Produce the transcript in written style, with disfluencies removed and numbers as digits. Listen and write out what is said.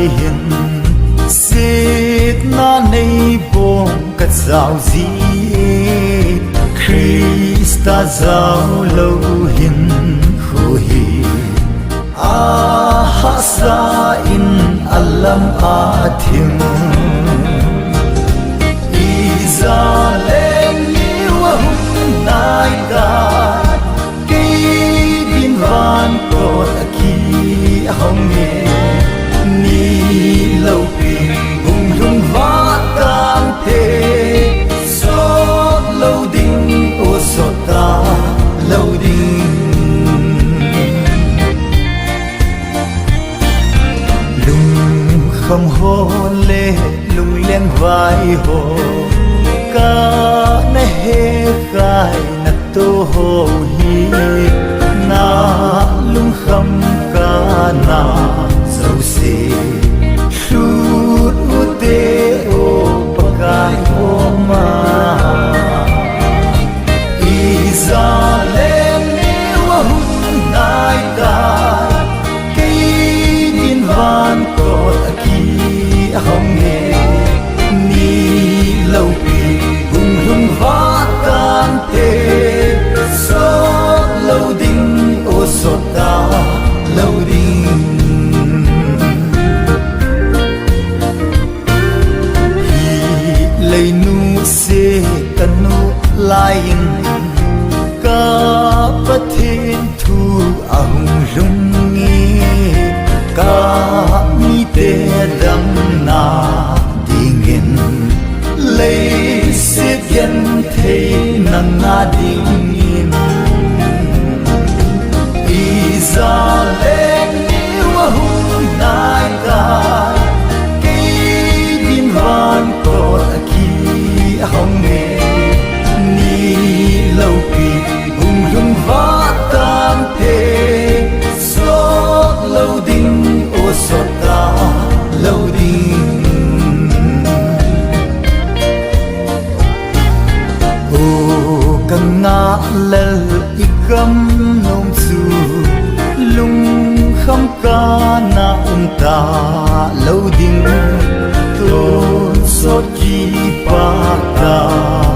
hiền xếp na nay bông cắt dạo gì Krista dạo lâu hiền khu hi ha sa in alam athim Israel liwa hum nai ka van ko aki hong ye ni lo pi hung lung va tam te so lo ding o so ta lo ding lung kham ho le lung leng vai ho ka na he kai na to ho hi na lung kham ka na dâu se shoot u te o pakai o ma Israel ni wa hun nai ka ke din van ko aki hong ne ni lo pi hung hung va kan te so lo ding so ta lâu ding hi lấy nu se tanu lain ka pathin thu ang rung ngi ka mi te dam na dingin lấy se gen the nang na dingin Israel liwa hum nai ka ke din van ko aki hong ne ni lo pi hum lung va tam te so lo ding o so ta lo ding o kan na lel ikam nong su lung kham ka na ta lâu ding to so chi pa ta